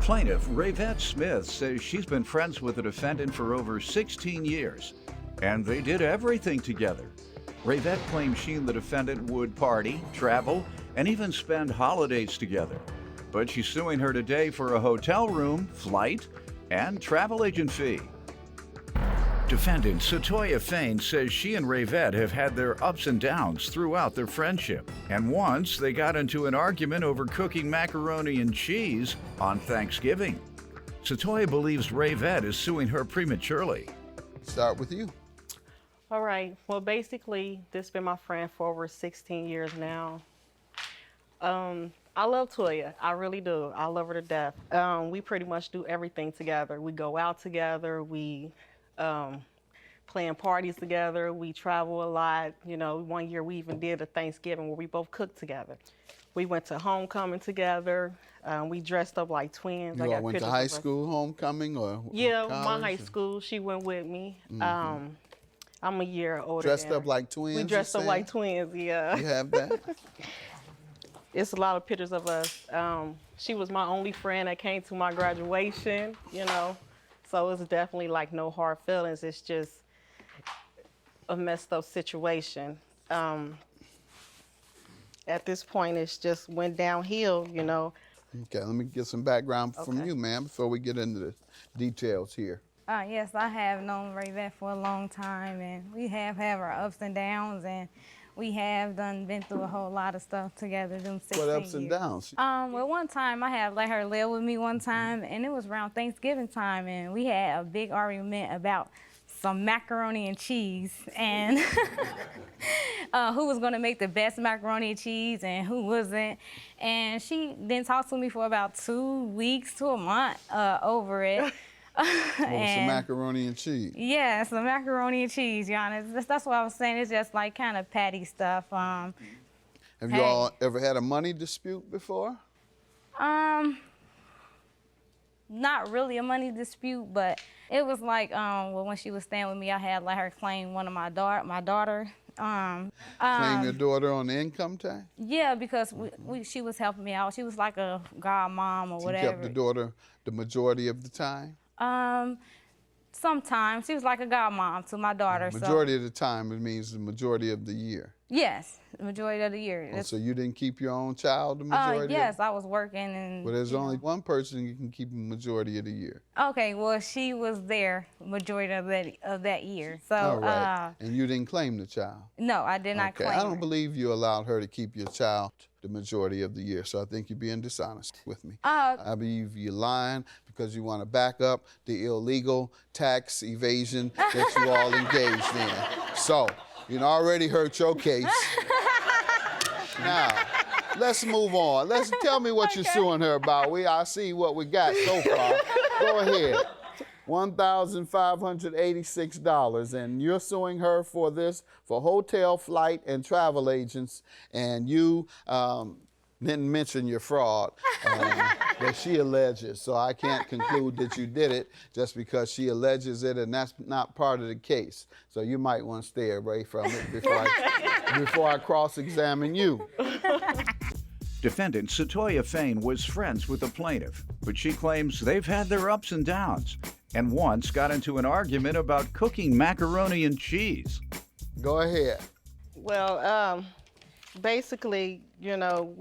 Plaintiff Rayvette Smith says she's been friends with the defendant for over 16 years, and they did everything together. Rayvette claims she and the defendant would party, travel, and even spend holidays together. But she's suing her today for a hotel room, flight, and travel agent fee. Defendant Satoya Fain says she and Rayvette have had their ups and downs throughout their friendship, and once they got into an argument over cooking macaroni and cheese on Thanksgiving. Satoya believes Rayvette is suing her prematurely. Start with you. All right. Well, basically, this has been my friend for over 16 years now. I love Toya. I really do. I love her to death. We pretty much do everything together. We go out together. We plan parties together. We travel a lot. You know, one year we even did a Thanksgiving where we both cooked together. We went to homecoming together. We dressed up like twins. You all went to high school homecoming or yeah, college? My high school. She went with me. Mm-hmm. I'm a year older. Dressed up like twins? We dressed up like twins, yeah. You have that? It's a lot of pictures of us. She was my only friend that came to my graduation, you know. So it's definitely like no hard feelings. It's just a messed up situation. At this point, it's just went downhill, you know. Okay, let me get some background from you, ma'am, before we get into the details here. Yes, I have known Rayvette for a long time, and we have had our ups and downs, and we have been through a whole lot of stuff together. Them 16 What ups and years. downs? Well, one time I had let her live with me one time, and it was around Thanksgiving time, and we had a big argument about some macaroni and cheese, and who was gonna make the best macaroni and cheese and who wasn't. And she didn't talk to me for about 2 weeks to a month over it. What was some macaroni and cheese? Yeah, some macaroni and cheese, Your Honor. That's what I was saying. It's just like kind of patty stuff. Have you all ever had a money dispute before? Not really a money dispute, but it was like, well, when she was staying with me, I had let her claim one of my daughter. Claim your daughter on the income tax? Yeah, because she was helping me out. She was like a godmom or whatever. You kept the daughter the majority of the time? Sometimes. She was like a godmom to my daughter. Majority of the time, it means the majority of the year. Yes, the majority of the year. Oh, so you didn't keep your own child the majority? Yes, I was working. And, well, there's only one person you can keep the majority of the year. Okay, well, she was there majority of that year. So, all right. And you didn't claim the child? No, I did not claim her. I don't believe you allowed her to keep your child the majority of the year, so I think you're being dishonest with me. I believe you're lying because you want to back up the illegal tax evasion that you all engaged in. So, you already hurt your case. Now, let's move on. Tell me what you're suing her about. I see what we got so far. Go ahead. $1,586, and you're suing her for this, for hotel, flight, and travel agents, and you didn't mention your fraud that she alleges, so I can't conclude that you did it just because she alleges it, and that's not part of the case. So you might want to stay away from it before I cross-examine you. Defendant Satoya Fain was friends with the plaintiff, but she claims they've had their ups and downs, and once got into an argument about cooking macaroni and cheese. Go ahead. Well, basically, you know,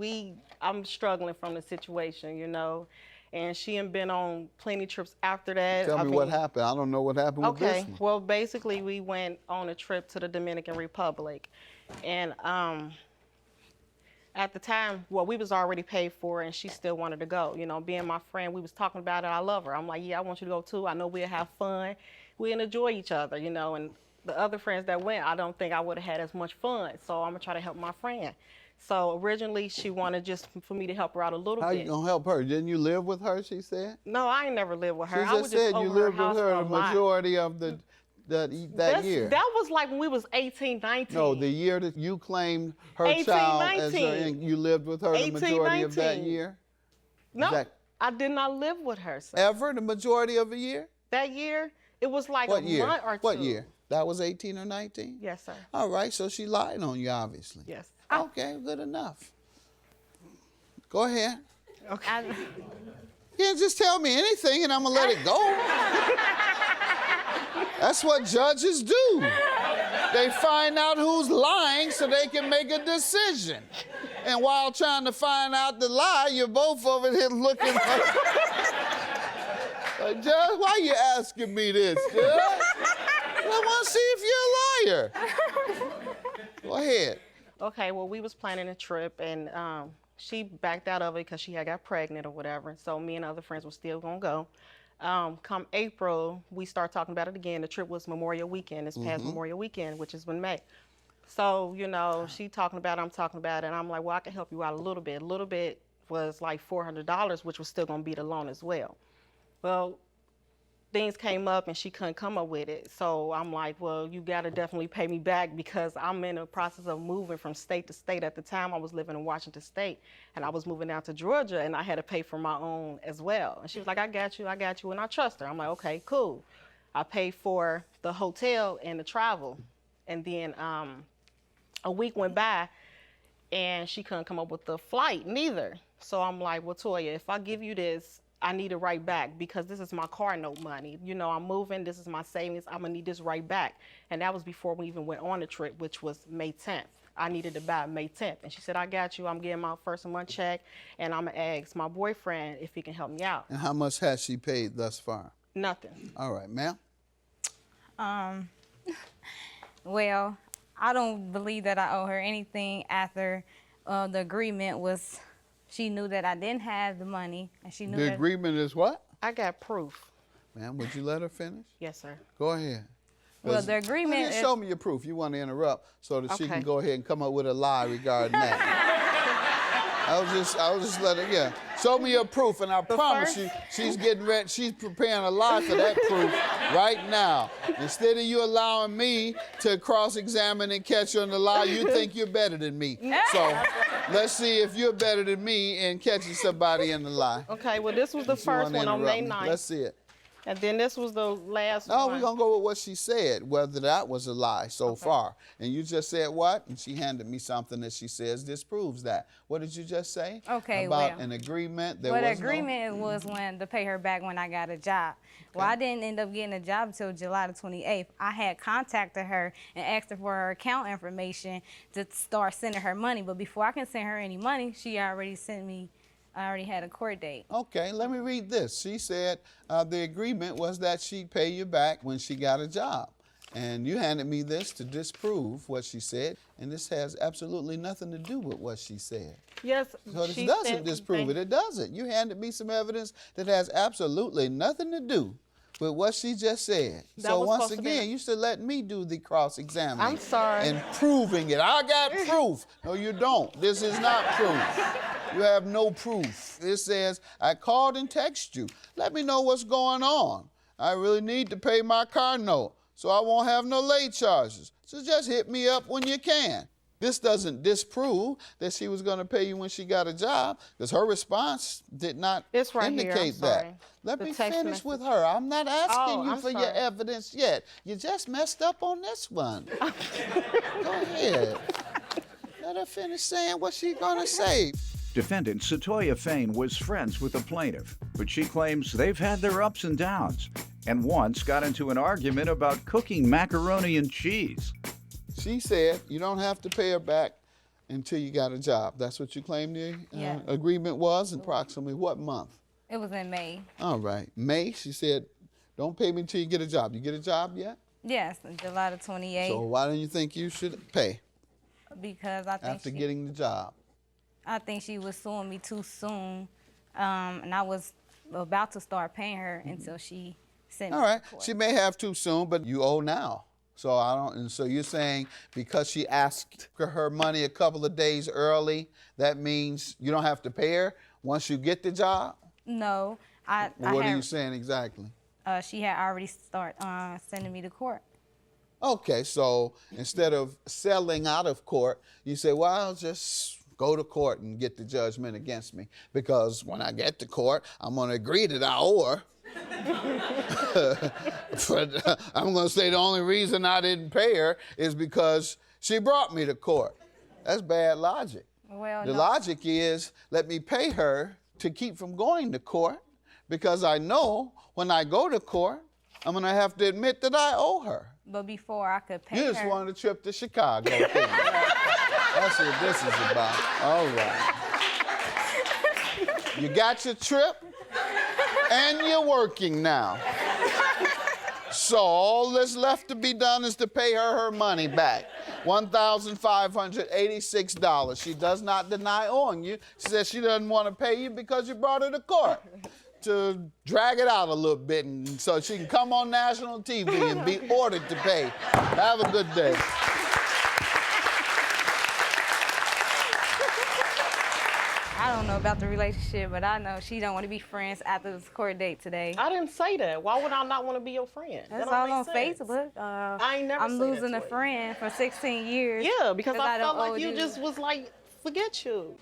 I'm struggling from the situation, you know, and she had been on plenty of trips after that. Tell me what happened. I don't know what happened with this one. Well, basically, we went on a trip to the Dominican Republic, and at the time, well, we was already paid for, and she still wanted to go. You know, being my friend, we was talking about it. I love her. I'm like, yeah, I want you to go too. I know we'll have fun. We'll enjoy each other, you know. And the other friends that went, I don't think I would have had as much fun. So I'm gonna try to help my friend. So originally, she wanted just for me to help her out a little bit. How you gonna help her? Didn't you live with her? She said. No, I ain't never lived with her. She just said you lived with her the majority of that year. That was like when we was 18, 19. No, the year that you claimed her 18, child 19. as her, you lived with her 18, the majority of that 19. year? No, I did not live with her. Sir. Ever, the majority of a year? That year, it was like What a year? month or two. What year? That was 18 or 19? Yes, sir. All right, so she lied on you, obviously. Yes. Okay, good enough. Go ahead. Okay. You can't just tell me anything and I'm gonna let it go. That's what judges do. They find out who's lying so they can make a decision. And while trying to find out the lie, you're both over here looking like, Judge, why are you asking me this, Judge? I want to see if you're a liar. Go ahead. Okay, well, we was planning a trip, and she backed out of it because she had got pregnant or whatever. So me and other friends were still gonna go. Come April, we start talking about it again. The trip was Memorial Weekend, this past Memorial Weekend, which is in May. So, you know, she talking about it, I'm talking about it, and I'm like, well, I can help you out a little bit. A little bit was like $400, which was still gonna be the loan as well. Well, things came up and she couldn't come up with it. So I'm like, well, you gotta definitely pay me back because I'm in the process of moving from state to state. At the time, I was living in Washington State and I was moving down to Georgia and I had to pay for my own as well. And she was like, I got you, and I trust her. I'm like, okay, cool. I paid for the hotel and the travel. And then a week went by and she couldn't come up with the flight neither. So I'm like, well, Toya, if I give you this, I need it right back because this is my car note money. You know, I'm moving, this is my savings, I'm gonna need this right back. And that was before we even went on the trip, which was May 10th. I needed to buy May 10th. And she said, I got you, I'm getting my first month check and I'm gonna ask my boyfriend if he can help me out. And how much has she paid thus far? Nothing. All right, ma'am. Well, I don't believe that I owe her anything after the agreement was, she knew that I didn't have the money, and she knew The that... agreement is what? I got proof. Ma'am, would you let her finish? Yes, sir. Go ahead. Well, the agreement is... Show me your proof. You want to interrupt so that she Okay. can go ahead and come up with a lie regarding that. I was just letting, yeah. Show me your proof, and I promise you, she's getting ready, she's preparing a lie for that proof right now. Instead of you allowing me to cross-examine and catch you on the lie, you think you're better than me. So let's see if you're better than me in catching somebody in the lie. Okay, well, this was the If you first wanna one on May interrupt me. 9th. Let's see it. And then this was the last No, one. we're gonna go with what she said, whether that was a lie so far. And you just said what? And she handed me something that she says disproves that. What did you just say? Okay, about well, an agreement? Well, the agreement was when to pay her back when I got a job. Well, I didn't end up getting a job until July the 28th. I had contacted her and asked her for her account information to start sending her money. But before I can send her any money, she already sent me, I already had a court date. Okay, let me read this. She said the agreement was that she'd pay you back when she got a job. And you handed me this to disprove what she said, and this has absolutely nothing to do with what she said. Yes, So this she doesn't said- disprove it. It doesn't. You handed me some evidence that has absolutely nothing to do with what she just said. That So was once supposed to be- again, you should let me do the cross-examining. I'm sorry. And proving it. I got proof. No, you don't. This is not proof. You have no proof. It says, I called and texted you. Let me know what's going on. I really need to pay my car note so I won't have no late charges. So just hit me up when you can. This doesn't disprove that she was going to pay you when she got a job, because her response did not It's right here, I'm indicate sorry. that. Let The me text finish message. with her. I'm not asking you I'm for your sorry. evidence yet. You just messed up on this one. Go ahead. Let her finish saying what she's going to say. Defendant Satoya Fain was friends with the plaintiff, but she claims they've had their ups and downs and once got into an argument about cooking macaroni and cheese. She said you don't have to pay her back until you got a job. That's what you claimed the Yeah. agreement was? Approximately what month? It was in May. All right. May, she said, don't pay me until you get a job. You get a job yet? Yes, July the 28th. So why don't you think you should pay Because I think after getting the job? I think she was suing me too soon, and I was about to start paying her until she sent me All right. to court. She may have too soon, but you owe now. So I don't. And so you're saying because she asked her money a couple of days early, that means you don't have to pay her once you get the job? No, I What are had, you saying exactly? she had already start sending me to court. Okay, so instead of selling out of court, you say, well, I'll just go to court and get the judgment against me, because when I get to court, I'm going to agree that I owe her. But I'm going to say the only reason I didn't pay her is because she brought me to court. That's bad logic. Well, The no. logic is, let me pay her to keep from going to court, because I know when I go to court, I'm going to have to admit that I owe her. But before I could pay You just her, wanted a trip to Chicago. Didn't you? That's what this is about. All right. You got your trip, and you're working now. So all that's left to be done is to pay her money back. $1,586. She does not deny owing you. She says she doesn't want to pay you because you brought her to court to drag it out a little bit and so she can come on national TV and be ordered to pay. Have a good day. I don't know about the relationship, but I know she don't want to be friends after this court date today. I didn't say that. Why would I not want to be your friend? That's That all don't on make sense. Facebook. I ain't never I'm said that losing to a her. friend for 16 years. Yeah, because I don't felt owe like you you. just was like, forget you.